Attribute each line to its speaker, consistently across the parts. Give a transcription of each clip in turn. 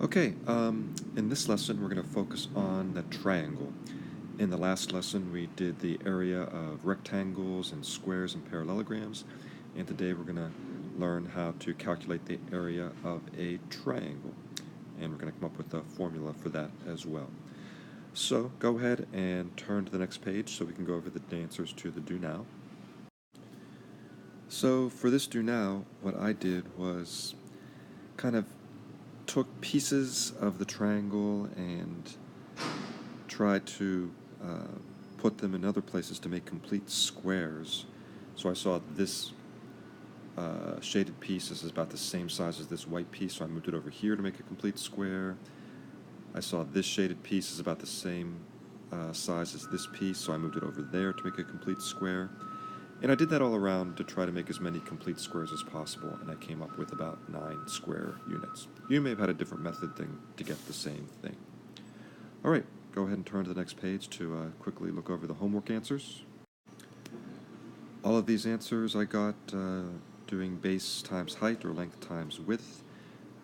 Speaker 1: Okay, in this lesson we're going to focus on the triangle. In the last lesson we did the area of rectangles and squares and parallelograms, and today we're going to learn how to calculate the area of a triangle. And we're going to come up with a formula for that as well. So go ahead and turn to the next page so we can go over the answers to the do now. So for this do now, what I did was kind of took pieces of the triangle and tried to put them in other places to make complete squares. So I saw this shaded piece. This is about the same size as this white piece, so I moved it over here to make a complete square. I saw this shaded piece is about the same size as this piece, so I moved it over there to make a complete square. And I did that all around to try to make as many complete squares as possible, and I came up with about 9 square units. You may have had a different method to get the same thing. All right, go ahead and turn to the next page to quickly look over the homework answers. All of these answers I got doing base times height or length times width.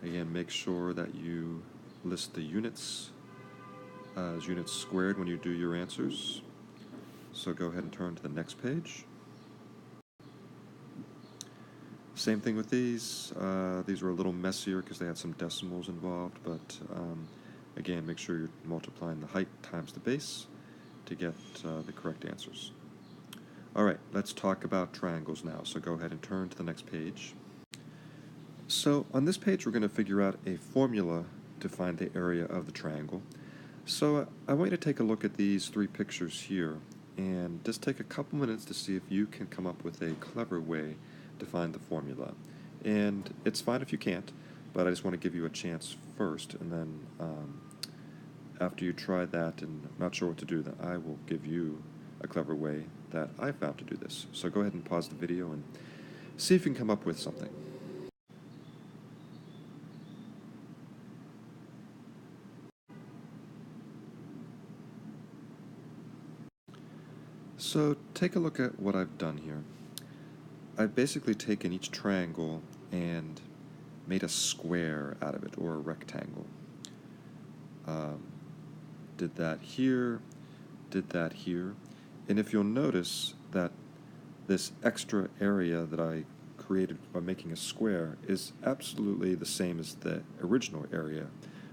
Speaker 1: Again, make sure that you list the units as units squared when you do your answers. So go ahead and turn to the next page. Same thing with these. These were a little messier because they had some decimals involved, but again, make sure you're multiplying the height times the base to get the correct answers. All right, let's talk about triangles now. So go ahead and turn to the next page. So on this page, we're going to figure out a formula to find the area of the triangle. So I want you to take a look at these 3 pictures here and just take a couple minutes to see if you can come up with a clever way to find the formula. And it's fine if you can't, but I just want to give you a chance first, and then after you try that and not sure what to do, then I will give you a clever way that I found to do this. So go ahead and pause the video and see if you can come up with something. So take a look at what I've done here. I've basically taken each triangle and made a square out of it, or a rectangle. Did that here, did that here. And if you'll notice that this extra area that I created by making a square is absolutely the same as the original area.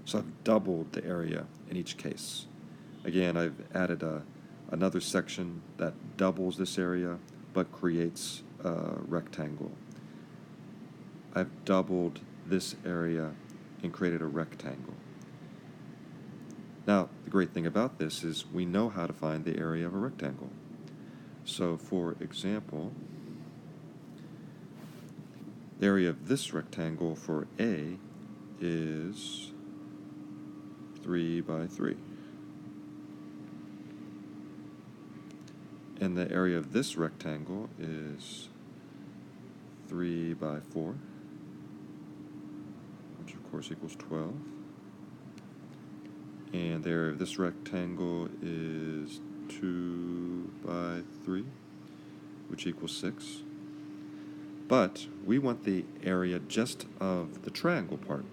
Speaker 1: So I've doubled the area in each case. Again, I've added another section that doubles this area but creates a rectangle. I've doubled this area and created a rectangle. Now, the great thing about this is we know how to find the area of a rectangle. So, for example, the area of this rectangle for A is 3 by 3. And the area of this rectangle is 3 by 4, which of course equals 12. And the area of this rectangle is 2 by 3, which equals 6. But we want the area just of the triangle part.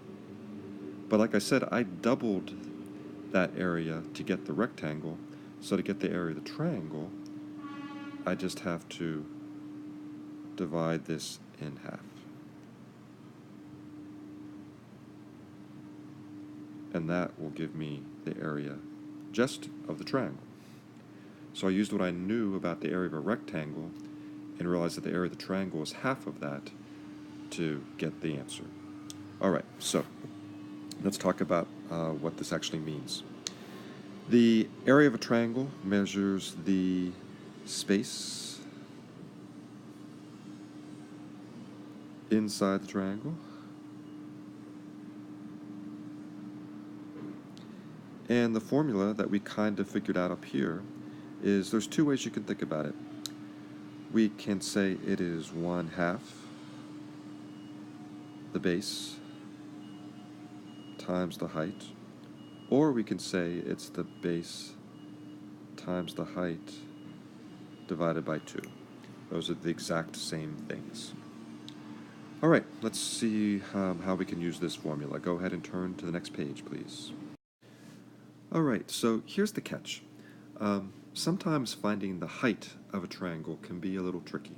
Speaker 1: But like I said, I doubled that area to get the rectangle. So to get the area of the triangle, I just have to divide this in half. And that will give me the area just of the triangle. So I used what I knew about the area of a rectangle and realized that the area of the triangle is half of that to get the answer. All right, so let's talk about what this actually means. The area of a triangle measures the space inside the triangle, and the formula that we kind of figured out up here is there's 2 ways you can think about it. We can say it is 1/2 the base times the height, or we can say it's the base times the height divided by 2. Those are the exact same things. All right, let's see how we can use this formula. Go ahead and turn to the next page, please. All right, so here's the catch. Sometimes finding the height of a triangle can be a little tricky.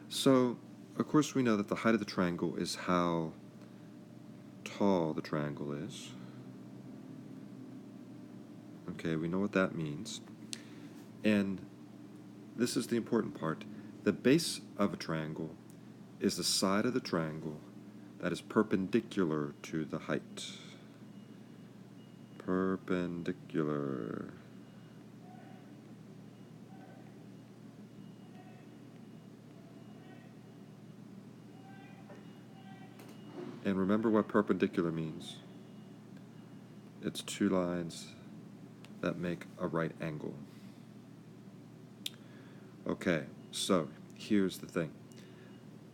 Speaker 1: So, of course, we know that the height of the triangle is how tall the triangle is. Okay, we know what that means. And this is the important part. The base of a triangle is the side of the triangle that is perpendicular to the height. Perpendicular. And remember what perpendicular means. It's two lines that make a right angle. Okay, so here's the thing.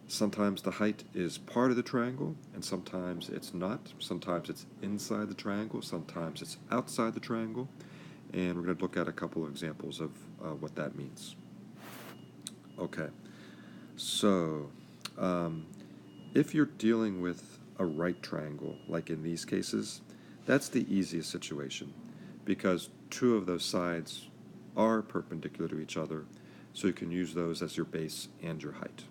Speaker 1: Sometimes the height is part of the triangle, and sometimes it's not. Sometimes it's inside the triangle, sometimes it's outside the triangle, and we're going to look at a couple of examples of what that means. Okay, so if you're dealing with a right triangle, like in these cases, that's the easiest situation because two of those sides are perpendicular to each other, so you can use those as your base and your height.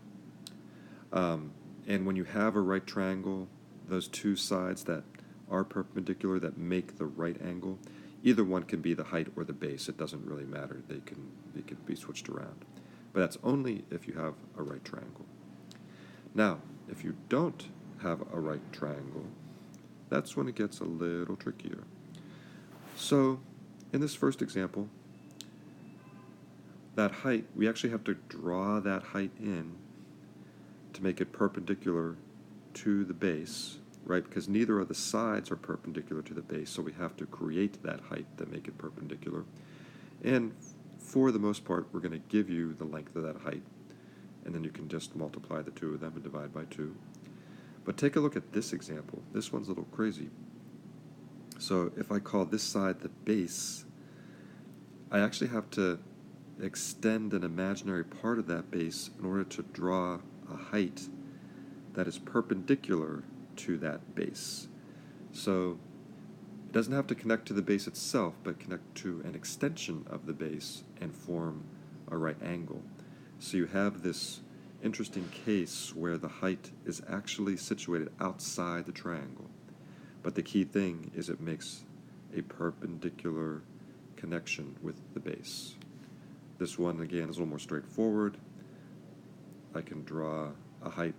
Speaker 1: And when you have a right triangle, those two sides that are perpendicular that make the right angle, either one can be the height or the base. It doesn't really matter. They can be switched around. But that's only if you have a right triangle. Now, if you don't have a right triangle, that's when it gets a little trickier. So, in this first example, that height, we actually have to draw that height in to make it perpendicular to the base, right? Because neither of the sides are perpendicular to the base, so we have to create that height that make it perpendicular. And for the most part, we're going to give you the length of that height, and then you can just multiply the two of them and divide by 2. But take a look at this example. This one's a little crazy. So if I call this side the base, I actually have to extend an imaginary part of that base in order to draw a height that is perpendicular to that base. So it doesn't have to connect to the base itself, but connect to an extension of the base and form a right angle. So you have this interesting case where the height is actually situated outside the triangle. But the key thing is it makes a perpendicular connection with the base. This one, again, is a little more straightforward. I can draw a height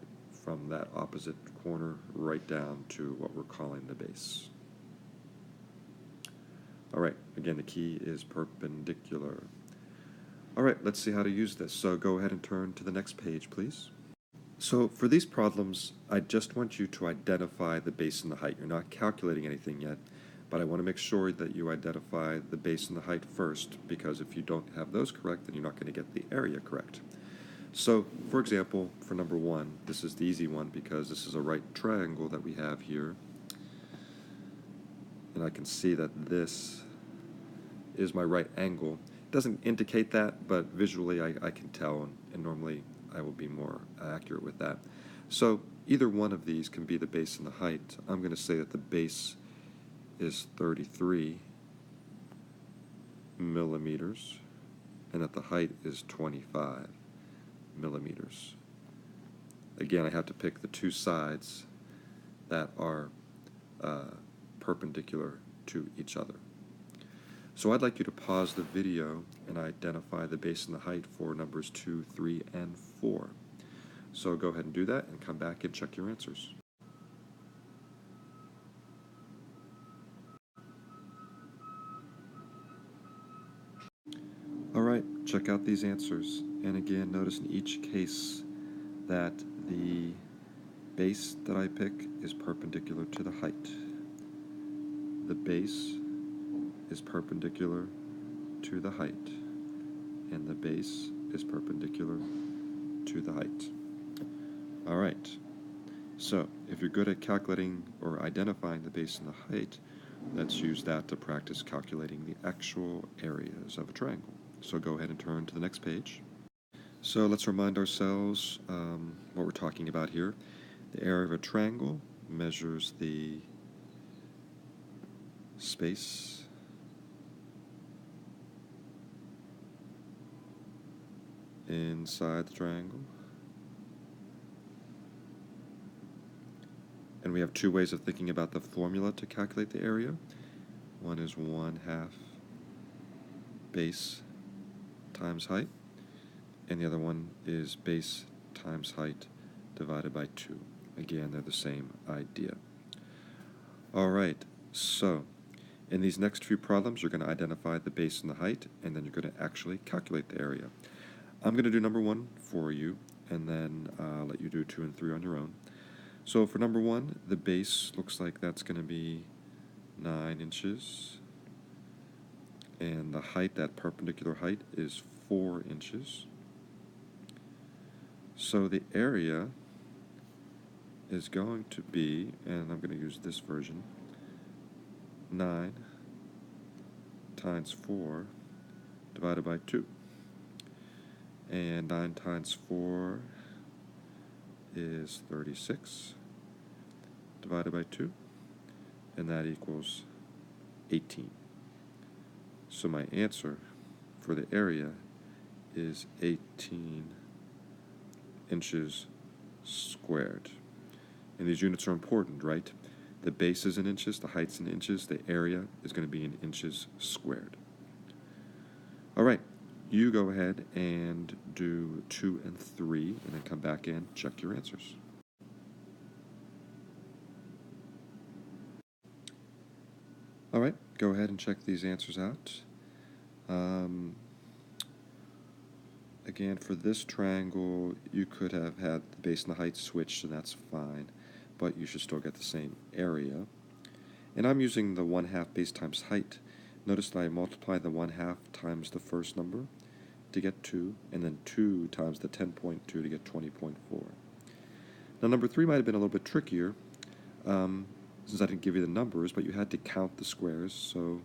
Speaker 1: from that opposite corner right down to what we're calling the base. All right, again, the key is perpendicular. All right, let's see how to use this. So go ahead and turn to the next page, please. So for these problems, I just want you to identify the base and the height. You're not calculating anything yet, but I want to make sure that you identify the base and the height first, because if you don't have those correct, then you're not going to get the area correct. So, for example, for number 1, this is the easy one because this is a right triangle that we have here. And I can see that this is my right angle. It doesn't indicate that, but visually I can tell, and normally I will be more accurate with that. So either one of these can be the base and the height. I'm going to say that the base is 33 millimeters and that the height is 25 millimeters. Again, I have to pick the two sides that are perpendicular to each other. So I'd like you to pause the video and identify the base and the height for numbers 2, 3, and 4. So go ahead and do that and come back and check your answers. All right, check out these answers. And again, notice in each case that the base that I pick is perpendicular to the height. The base is perpendicular to the height, and the base is perpendicular to the height. All right, so if you're good at calculating or identifying the base and the height, let's use that to practice calculating the actual areas of a triangle. So go ahead and turn to the next page. So let's remind ourselves what we're talking about here. The area of a triangle measures the space inside the triangle. And we have two ways of thinking about the formula to calculate the area. One is 1/2 base times height, and the other one is base times height divided by 2. Again, they're the same idea. All right, so in these next few problems, you're going to identify the base and the height, and then you're going to actually calculate the area. I'm going to do number 1 for you, and then let you do 2 and 3 on your own. So for number 1, the base looks like that's going to be 9 inches, and the height, that perpendicular height, is 4 inches. So the area is going to be, and I'm going to use this version, 9 times 4 divided by 2. And 9 times 4 is 36 divided by 2, and that equals 18. So my answer for the area is 18 inches squared. And these units are important, right? The base is in inches, the height's in inches, the area is going to be in inches squared. All right, you go ahead and do 2 and 3, and then come back in, check your answers. All right, go ahead and check these answers out. Again, for this triangle, you could have had the base and the height switched, and that's fine, but you should still get the same area. And I'm using the 1/2 base times height. Notice that I multiply the 1/2 times the first number to get 2, and then 2 times the 10.2 to get 20.4. Now number 3 might have been a little bit trickier, since I didn't give you the numbers, but you had to count the squares. So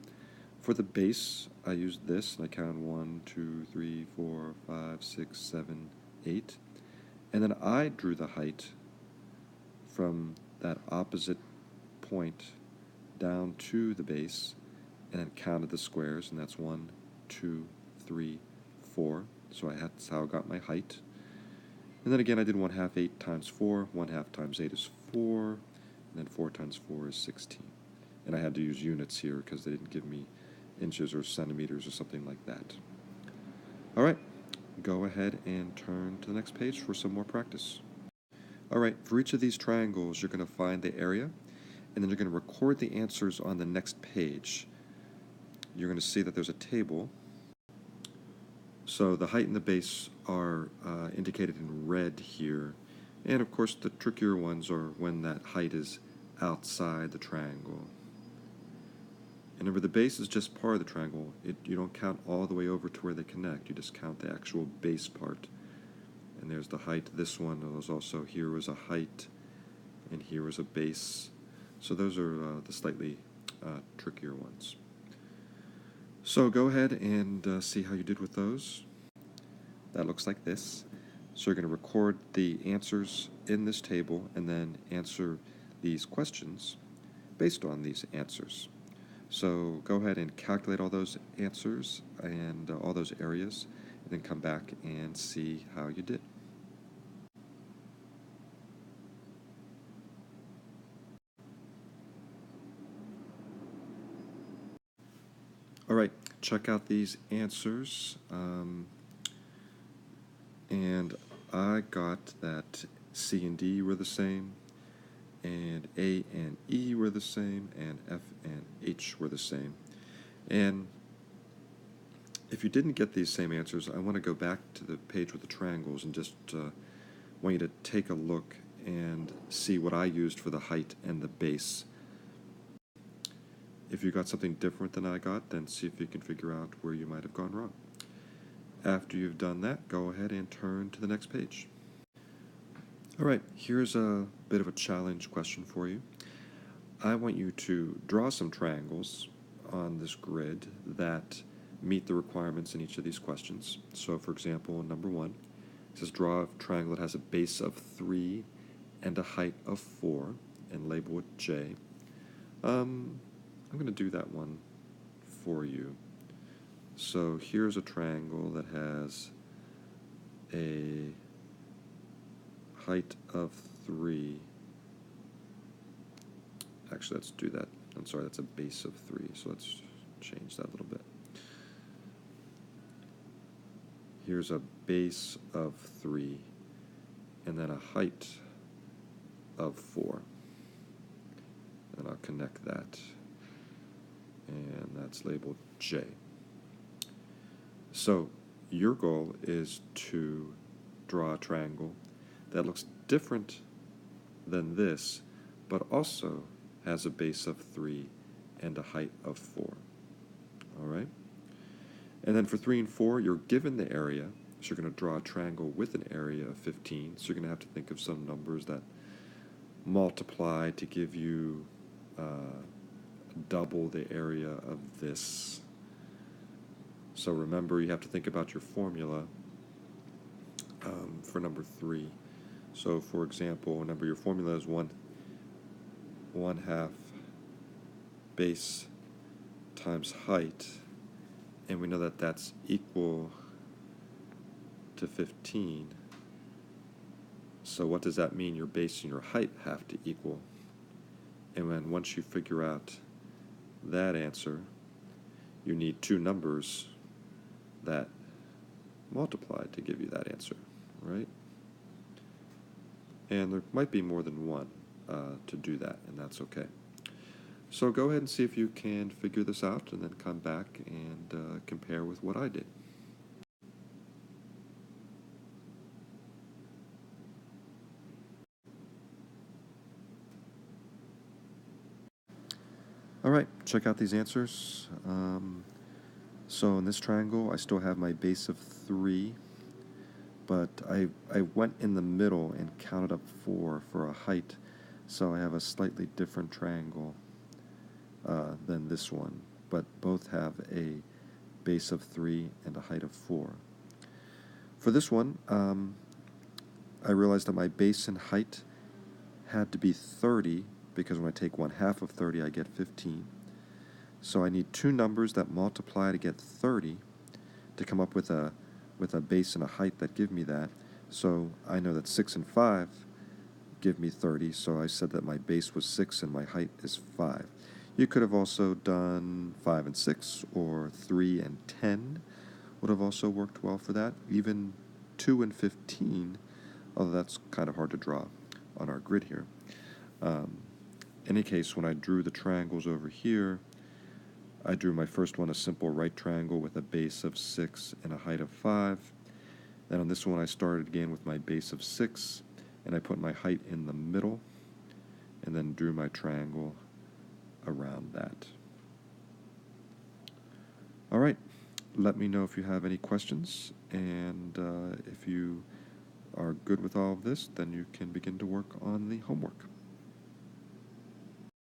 Speaker 1: for the base, I used this, and I counted 1, 2, 3, 4, 5, 6, 7, 8. And then I drew the height from that opposite point down to the base, and then counted the squares, and that's 1, 2, 3, 4. So that's how I got my height. And then again, I did 1/2 8 times 4. 1/2 times 8 is 4. And then 4 times 4 is 16. And I had to use units here because they didn't give me inches or centimeters or something like that. All right, go ahead and turn to the next page for some more practice. All right, for each of these triangles, you're going to find the area, and then you're going to record the answers on the next page. You're going to see that there's a table. So the height and the base are indicated in red here. And of course, the trickier ones are when that height is outside the triangle. And remember, the base is just part of the triangle. You don't count all the way over to where they connect. You just count the actual base part. And there's the height. This one was also, here was a height, and here was a base. So those are the slightly trickier ones. So go ahead and see how you did with those. That looks like this. So you're going to record the answers in this table and then answer these questions based on these answers. So go ahead and calculate all those answers and all those areas, and then come back and see how you did. All right, check out these answers. And I got that C and D were the same, and A and E were the same, and F and H were the same. And if you didn't get these same answers, I want to go back to the page with the triangles and just want you to take a look and see what I used for the height and the base. If you got something different than I got, then see if you can figure out where you might have gone wrong. After you've done that, go ahead and turn to the next page. All right, here's a bit of a challenge question for you. I want you to draw some triangles on this grid that meet the requirements in each of these questions. So for example, number 1, it says draw a triangle that has a base of 3 and a height of 4, and label it J. I'm going to do that one for you. So here's a triangle that has a height of 3. Actually, let's do that. I'm sorry, that's a base of 3, so let's change that a little bit. Here's a base of 3, and then a height of 4. And I'll connect that, and that's labeled J. So your goal is to draw a triangle that looks different than this, but also has a base of 3 and a height of 4. All right? And then for 3 and 4, you're given the area, so you're going to draw a triangle with an area of 15, so you're going to have to think of some numbers that multiply to give you double the area of this. So remember, you have to think about your formula for number 3. So for example, remember your formula is 1/2 base times height, and we know that that's equal to 15. So what does that mean? Your base and your height have to equal. And then once you figure out that answer, you need 2 numbers that multiply to give you that answer, right? And there might be more than one to do that, and that's okay. So go ahead and see if you can figure this out, and then come back and compare with what I did. All right, check out these answers. So in this triangle, I still have my base of 3, but I went in the middle and counted up 4 for a height, so I have a slightly different triangle than this one, but both have a base of 3 and a height of 4. For this one, I realized that my base and height had to be 30, because when I take 1/2 of 30, I get 15. So I need 2 numbers that multiply to get 30 to come up with a base and a height that give me that. So I know that 6 and 5 give me 30, so I said that my base was 6 and my height is 5. You could have also done 5 and 6, or 3 and 10 would have also worked well for that. Even 2 and 15, although that's kind of hard to draw on our grid here. In any case, when I drew the triangles over here, I drew my first one, a simple right triangle with a base of 6 and a height of 5. Then on this one, I started again with my base of 6, and I put my height in the middle, and then drew my triangle around that. All right, let me know if you have any questions, and if you are good with all of this, then you can begin to work on the homework.